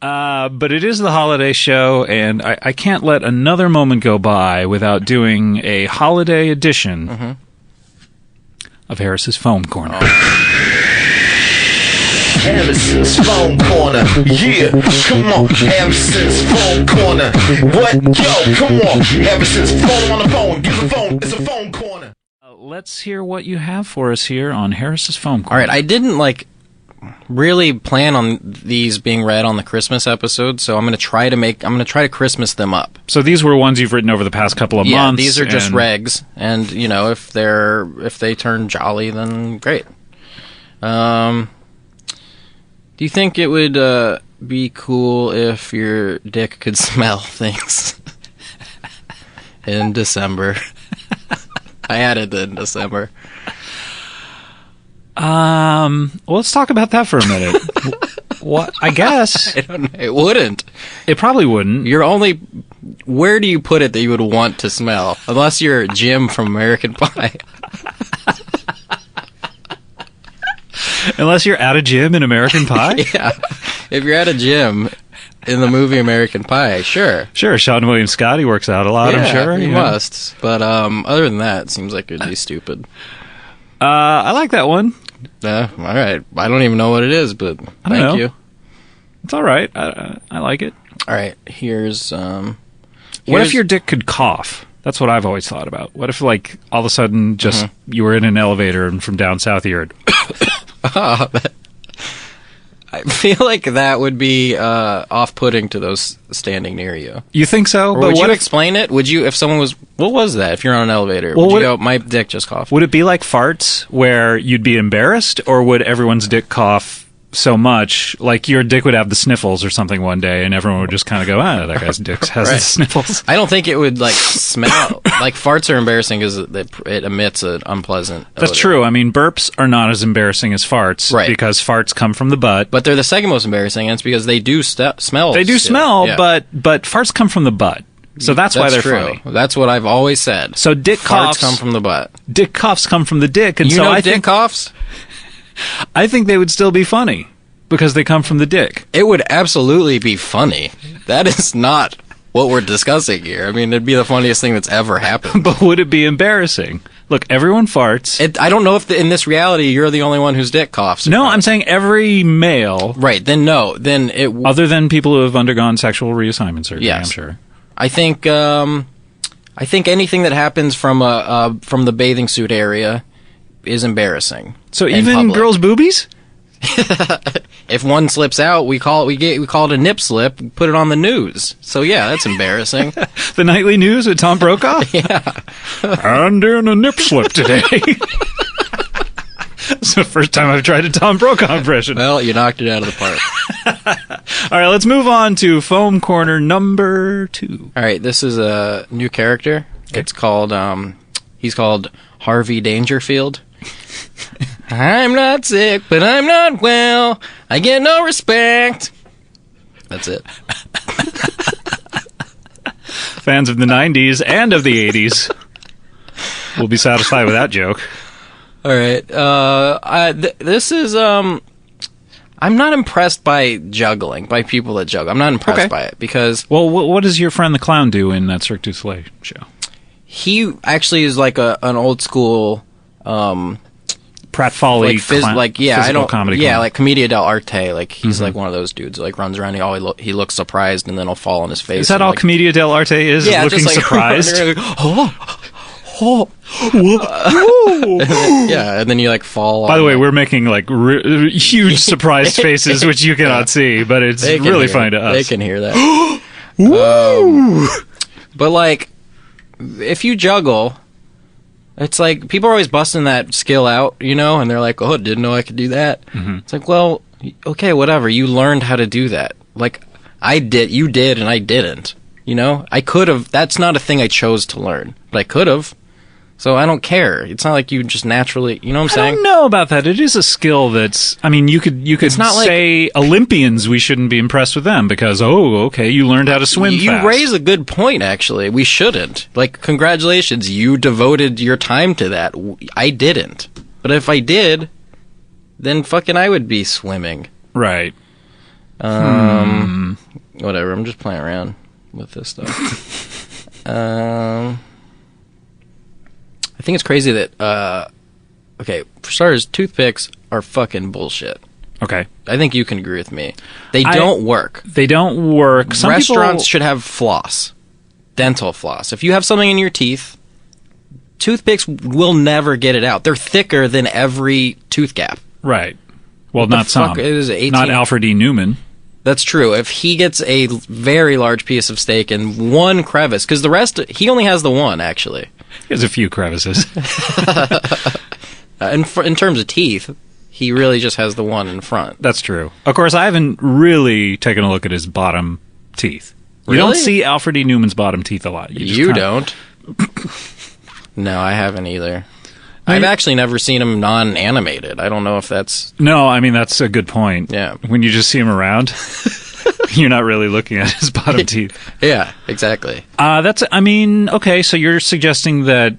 But it is the holiday show, and I can't let another moment go by without doing a holiday edition of Harris's Foam Corner. Harrison's Foam Corner. Yeah, come on. Harrison's Foam Corner. What? Yo, come on. Harrison's phone on the phone. Get the phone. It's a phone corner. Let's hear what you have for us here on Harris's Foam Corner. All right, I didn't really plan on these being read on the Christmas episode, so I'm going to try to Christmas them up. So these were ones you've written over the past couple of months. Yeah, these are just regs, and if they turn jolly, then great. Do you think it would be cool if your dick could smell things in December? I added in December. Well, let's talk about that for a minute. What? I guess it wouldn't. It probably wouldn't. Where do you put it that you would want to smell? Unless you're Jim from American Pie. Unless you're at a gym in American Pie? Yeah. If you're at a gym in the movie American Pie, sure. Sure, Sean William Scott, he works out a lot, I'm sure. He must. But other than that, it seems like it'd be stupid. I like that one. All right. I don't even know what it is, but thank you. It's all right. I like it. All right. Here's what if your dick could cough? That's what I've always thought about. What if, all of a sudden, just you were in an elevator and from down south you heard... I feel like that would be off-putting to those standing near you. You think so? But would you explain it? Would you, if someone was... What was that, if you're on an elevator? Would you go, my dick just coughed? Would it be like farts, where you'd be embarrassed, or would everyone's dick cough so much, like your dick would have the sniffles or something one day, and everyone would just kind of go, that guy's dick has the sniffles? I don't think it would, smell... farts are embarrassing because it emits an unpleasant odor. That's true. I mean, burps are not as embarrassing as farts, because farts come from the butt. But they're the second most embarrassing, and it's because they do smell. They do smell, but farts come from the butt. So that's why they're funny. That's what I've always said. So dick coughs... Farts come from the butt. Dick coughs come from the dick, and dick coughs? I think they would still be funny, because they come from the dick. It would absolutely be funny. That is not what we're discussing here. I mean, it'd be the funniest thing that's ever happened. But would it be embarrassing? Look, everyone farts. I don't know if in this reality you're the only one whose dick coughs. No, I'm saying every male. Right, then no. Then it... Other than people who have undergone sexual reassignment surgery, yes. I'm sure. I think anything that happens from the bathing suit area is embarrassing. So even girls' boobies? If one slips out, we call it a nip slip, put it on the news. So yeah, that's embarrassing. The nightly news with Tom Brokaw? Yeah. I'm doing a nip slip today. It's the first time I've tried a Tom Brokaw impression. Well, you knocked it out of the park. All right, let's move on to Foam Corner number 2. All right, this is a new character. Okay. It's called, he's called Harvey Dangerfield. I'm not sick, but I'm not well. I get no respect. That's it. Fans of the 90s and of the 80s will be satisfied with that joke. All right. This is... I'm not impressed by juggling, by people that juggle. I'm not impressed by it, because... Well, what does your friend the clown do in that Cirque du Soleil show? He actually is like an old school... Pratfalli, physical comedy. Yeah, clown. like Commedia dell'arte. Like he's like one of those dudes who runs around. He looks surprised, and then he'll fall on his face. Is that all Commedia dell'arte is? Yeah, looking just surprised. Yeah, and then you fall. By the way, we're making huge surprised faces, which you cannot see, but it's really funny to us. They can hear that. But if you juggle. It's like, people are always busting that skill out, and they're like, didn't know I could do that. Mm-hmm. It's like, well, okay, whatever. You learned how to do that. Like, you did, and I didn't. I could have, that's not a thing I chose to learn, but I could have. So I don't care. It's not like you just naturally, you know what I'm saying? I don't know about that. It is a skill that's, you could say Olympians, we shouldn't be impressed with them because, okay, you learned how to swim fast. You raise a good point, actually. We shouldn't. Congratulations, you devoted your time to that. I didn't. But if I did, then fucking I would be swimming. Right. Whatever. I'm just playing around with this stuff. I think it's crazy that. Okay, for starters, toothpicks are fucking bullshit. Okay. I think you can agree with me. They don't work. They don't work. Some Restaurants people... should have floss. Dental floss. If you have something in your teeth, toothpicks will never get it out. They're thicker than every tooth gap. Right. Well, not some. It is 18. Not Alfred E. Newman. That's true. If he gets a very large piece of steak and one crevice, because the rest, he only has the one, actually. He has a few crevices. In terms of teeth, he really just has the one in front. That's true. Of course, I haven't really taken a look at his bottom teeth. You Really? don't see Alfred E. Newman's bottom teeth a lot. You don't? No, I haven't either. I've actually never seen him non-animated. I don't know if that's... No, I mean, that's a good point. Yeah. When you just see him around, you're not really looking at his bottom teeth. Yeah, exactly. Okay, so you're suggesting that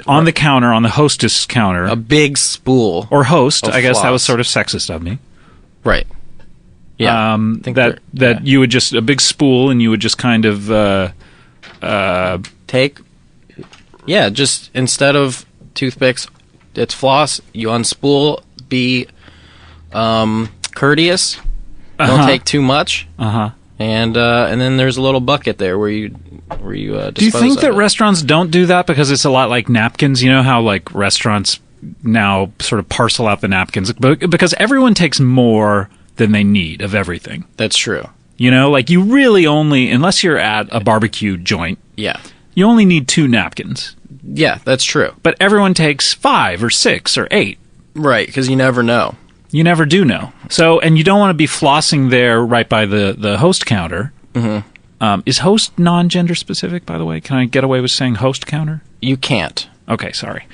on the counter, on the hostess counter... A big spool. Or host, of I guess that floss. was sort of sexist of me. Right. Yeah. That you would just... A big spool, and you would just kind of... Take... Yeah, just instead of toothpicks, it's floss. You unspool. Be courteous. Don't take too much. Uh-huh. And then there's a little bucket there where you dispose Do you think that it. restaurants don't do that because it's a lot like napkins? You know how like restaurants now sort of parcel out the napkins because everyone takes more than they need of everything. That's true. You know, like you really only, unless you're at a barbecue joint, Yeah. you only need 2 napkins. Yeah, that's true. But everyone takes 5 or 6 or 8. Right, because you never know. You never do know. So, and you don't want to be flossing there right by the host counter. Mm-hmm. Is host non-gender specific, by the way? Can I get away with saying host counter? You can't. Okay, sorry.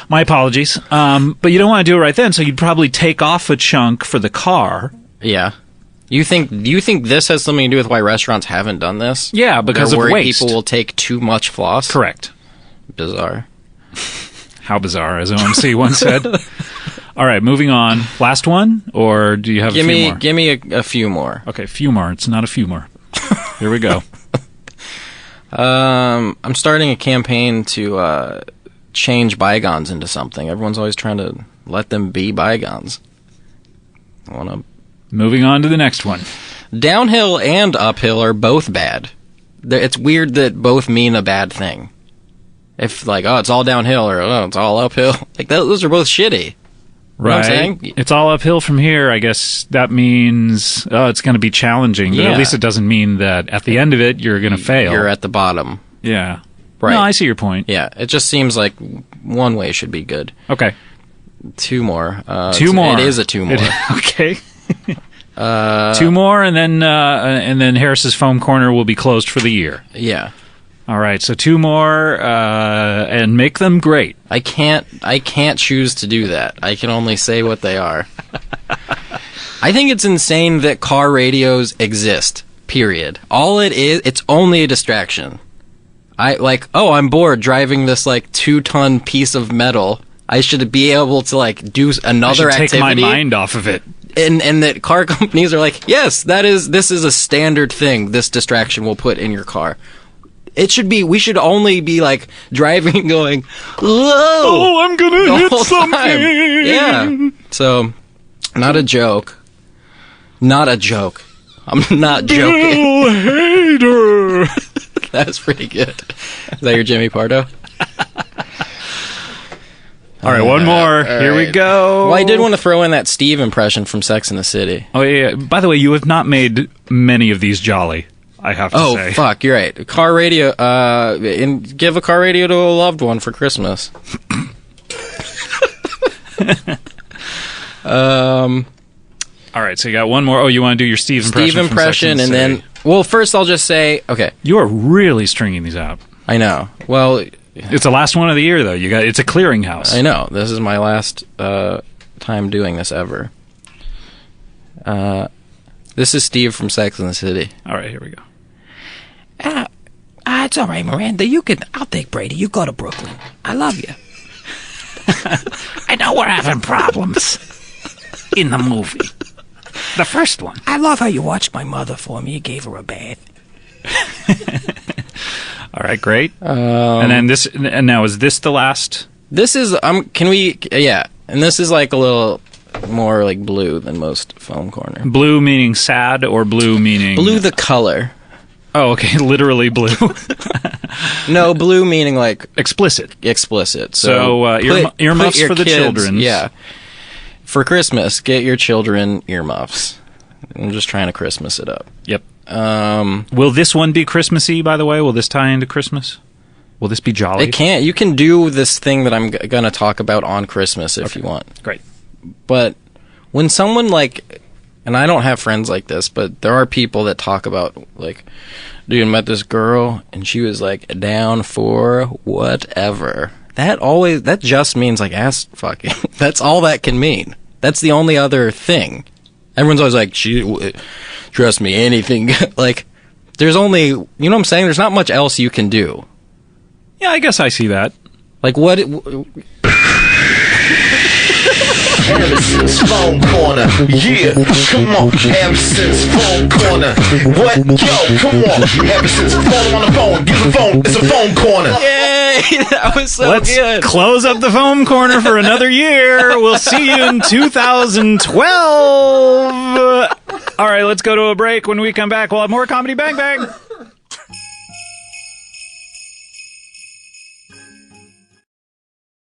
My apologies. But you don't want to do it right then, so you'd probably take off a chunk for the car. Yeah. You think this has something to do with why restaurants haven't done this? Yeah, because They're of worried waste. people will take too much floss? Correct. Bizarre. How bizarre, as OMC once said. All right, moving on. Last one, or do you have a few more? Give me a few more. Okay, few more. It's not a few more. Here we go. I'm starting a campaign to change bygones into something. Everyone's always trying to let them be bygones. I want to... Moving on to the next one. Downhill and uphill are both bad. It's weird that both mean a bad thing. If, like, oh, it's all downhill, or oh, it's all uphill. Like, those are both shitty. You know what I'm saying? It's all uphill from here. I guess that means, it's going to be challenging. But Yeah. at least it doesn't mean that at the end of it, you're going to fail. You're at the bottom. Yeah. Right. No, I see your point. Yeah, it just seems like one way should be good. Okay. 2 more. 2 more. It is a 2 more. Okay. 2 more, and then Harris's foam corner will be closed for the year. Yeah. All right, so 2 more, and make them great. I can't choose to do that. I can only say what they are. I think it's insane that car radios exist. Period. All it is, it's only a distraction. I'm bored driving this 2-ton piece of metal. I should be able to do another activity. Take my mind off of it. And that car companies are like, yes, this is a standard thing. This distraction we'll put in your car. We should only be driving and going, whoa! Oh, I'm gonna the hit whole something! time. Yeah. So, not a joke. Not a joke. I'm not joking. Bill Hader! That's pretty good. Is that your Jimmy Pardo? All right, one more. Here we go. Well, I did want to throw in that Steve impression from Sex and the City. Oh, yeah. By the way, you have not made many of these jolly, I have to say. Oh, fuck, you're right. Car radio, and give a car radio to a loved one for Christmas. All right, so you got one more. Oh, you want to do your Steve impression? Steve impression, from Sex and the then... Well, first I'll just say... Okay. You are really stringing these out. I know. Well... It's the last one of the year, though. It's a clearinghouse. I know. This is my last time doing this ever. This is Steve from Sex and the City. All right, here we go. It's all right, Miranda. I'll take Brady. You go to Brooklyn. I love you. I know we're having problems in the movie. The first one. I love how you watched my mother for me. You gave her a bath. All right, great. And then this, and now is this the last? This is can we? Yeah, and this is like a little more like blue than most Foam Corner. Blue meaning sad, or blue meaning Blue the color. Oh, okay, literally blue. No, blue meaning like Explicit. So earmuffs your for the kids, children. Yeah. For Christmas, get your children earmuffs. I'm just trying to Christmas it up. Yep. Will this one be Christmassy, by the way? Will this tie into Christmas? Will this be jolly? It can't. You can do this thing that I'm going to talk about on Christmas if you want. Great. But when someone like, and I don't have friends like this, but there are people that talk about like, dude, I met this girl and she was like down for whatever. That just means like ass fucking. That's all that can mean. That's the only other thing. Everyone's always like, trust me, anything. Like, there's only, you know what I'm saying? There's not much else you can do. Yeah, I guess I see that. Like, what? Emerson's Foam Corner. Yeah, come on. Emerson's Foam Corner. What? Yo, come on. Emerson's phone on the phone. Get the phone. It's a phone corner. Yay! That was so Let's good. close up the Foam Corner for another year. We'll see you in 2012. All right, let's go to a break. When we come back, we'll have more Comedy Bang Bang.